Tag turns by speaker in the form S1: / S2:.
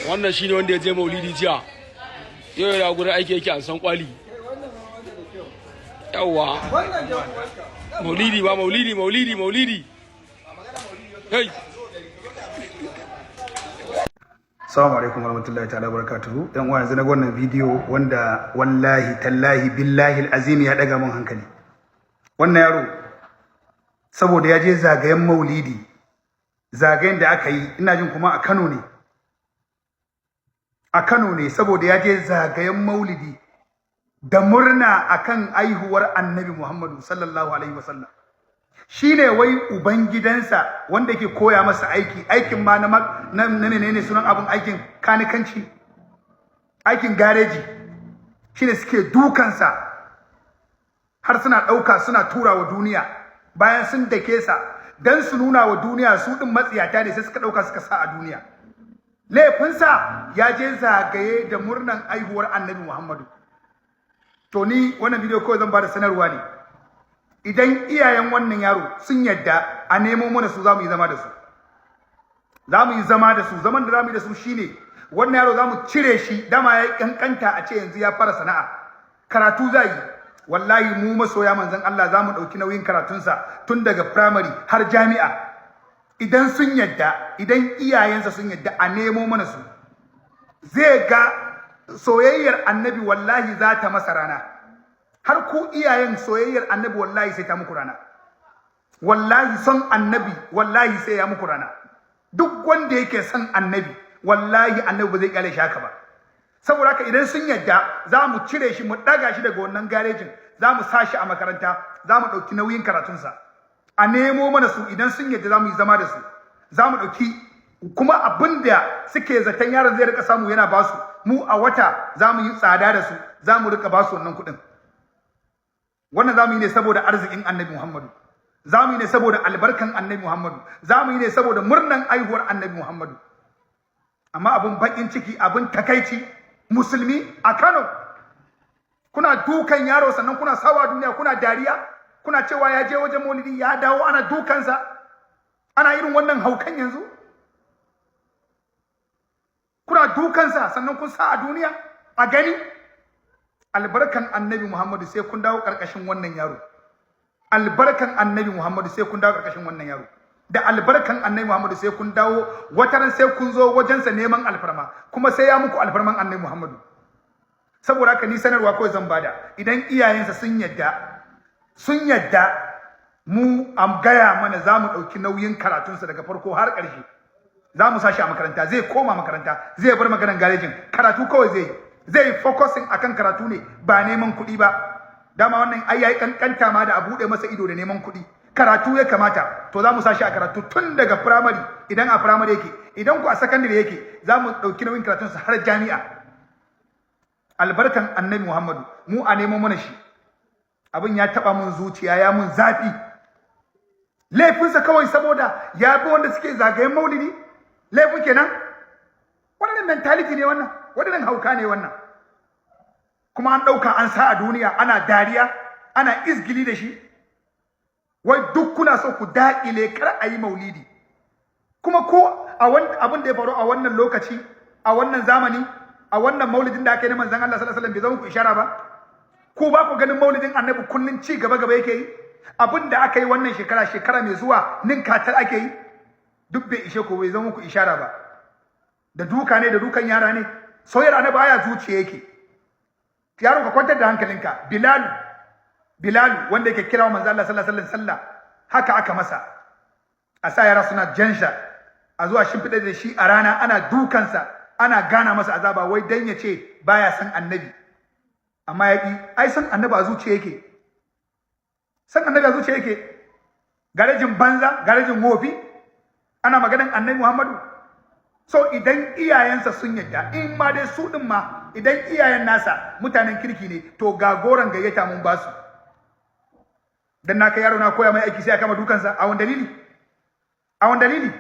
S1: wannan shine wanda ya je maulidi jiya yau ya gurin aiki yake an san kwali yawa maulidi ba maulidi hey
S2: Assalamu alaikum warahmatullahi ta'ala barakatuhu. Dan uwa yanzu na wannan bidiyo wanda wallahi tallahi billahi alazim ya daga mun hankali. Wannan yaro saboda ya je zagayen maulidi, zagayen da aka yi ina jin kuma a Kano ne. A Kano ne saboda ya je zagayen maulidi da murna akan aihuwar Annabi Muhammadu sallallahu alaihi wasallam. Shine wai ubangidansa wanda yake koya masa aikin ma na menene sunan abun aikin kanikanci, aikin gareji, shine suke dukansa har suna ɗauka suna tura wa duniya bayan sun dake sa dan su nuna wa duniya su din matsiyata ne sai suka ɗauka suka sa a duniya. Laifinsa ya je zagaye da murnan aihuwar Annabi Muhammadu. To ni wannan bidiyo kawai zan bada sanarwa ne. Idan iyayen wannan yaro sun yadda a nemo mana su zamu yi zama da su. Zamu yi zama da su, zaman da zamu yi da su shine wannan yaro zamu cire shi dama ya kankanta a ce yanzu ya fara sana'a. Karatu zai yi. Wallahi mu masoya manzon Allah zamu dauki nauyin karatunsa tun daga primary har jami'a. Idan sun yadda, idan iyayensa sun yadda a nemo mana su. Zai ga soyayyar Annabi wallahi za ta masa rana. Har ku iyayen soyayyar Annabi wallahi sai ta muku rana. Wallahi son Annabi wallahi sai ya muku rana. Duk wanda yake son Annabi wallahi Annabi ba zai kyale shi haka ba. Saboda haka idan sun yadda za mu cire shi mu daga shi daga wannan garejin, za mu sa shi a makaranta, za mu ɗauki nauyin karatunsa. A nemo mana su idan sun yadda za mu yi zama da su. Za mu ɗauki kuma abin da suke zaton yaron zai rika samu yana basu, mu a wata za mu yi tsada da su, za mu rika basu wannan kuɗin. Wannan zamu yi ne saboda arzikin Annabi Muhammadu, zamu yi ne saboda albarkan Annabi Muhammadu, zamu yi ne saboda murnan aihuwar Annabi Muhammadu. Amma abun bakin ciki, abun takaici, musulmi a Kano kuna dukan yaro sannan kuna sawa duniya kuna dariya, kuna cewa ya je wajen maulidi ya dawo ana dukansa. Ana irin wannan haukan yanzu. Kuna dukansa sannan kun sa a duniya a gani. Albarkan Annabi Muhammadu sai kun dawo karkashin wannan yaro. Albarkan Annabi Muhammadu sai kun dawo karkashin wannan yaro. Da albarkan Annabi Muhammadu sai kun dawo wataran sai kun zo wajensa neman alfarma, kuma sai ya muku alfarman Annabi Muhammadu. Saboda haka ni sanarwa kawai zan bada, idan iyayensa sun yadda mu am gaya mana za mu ɗauki nauyin karatunsa daga farko har ƙarshe. Za mu sa shi a makaranta, zai koma makaranta, zai bar maganar garejin, karatu kawai zai focusing akan karatu ne ba neman kuɗi ba. Dama wannan ai yayi kankanta ma da a buɗe masa ido da neman kuɗi. Karatu ya kamata, to za mu sa shi a karatu tun daga primary idan a primary yake, idan ku a secondary yake za mu ɗauki nauyin karatunsa har jami'a. Albarkan Annabi Muhammadu mu a nemo mana shi. Abin ya taɓa mun zuciya, ya mun zafi. Laifinsa kawai saboda ya bi wanda suke zagayen maulidi, laifin kenan. Wannan mentality ne wannan, wannan hauka ne wannan. Kuma an ɗauka an sa a duniya, ana dariya, ana izgili da shi. Wai duk kuna so ku daƙile kar a yi maulidi. Kuma ko abin da ya faru a wannan lokaci, a wannan zamani, a wannan maulidin da aka yi na manzon Allah sallallahu alaihi wasallam bai zama ku ishara ba? Ku ba ku ganin maulidin Annabi kullun ci gaba yake yi? Abin da aka yi wannan shekara mai zuwa ninkatar ake yi? Duk bai ishe ku, bai zama ku ishara ba. Da duka ne, da dukan yara ne. Soyayyar Annabi aya zuciya yake. Yaro ka kwantar da hankalinka. Bilal wanda yake kira manzo Allah sallallahu alaihi wasallam haka aka masa. A sa yara suna jansha, a zuwa shimfiɗa da shi a rana ana dukansa, ana gana masa azaba wai dan ya ce baya san Annabi. Amma ya ai san Annabi a zuciya yake. San Annabi a zuciya yake. Garejin banza, garejin wofi, ana maganan Annabi Muhammadu. So idan iyayensa sun yadda, in ma dai su din ma idan iyayen nasa mutanen kirki ne, to ga goran gayyata mun ba su. Dan naka yaro na koya mai aiki sai aka ma dukansa a wani dalili? A wani dalili?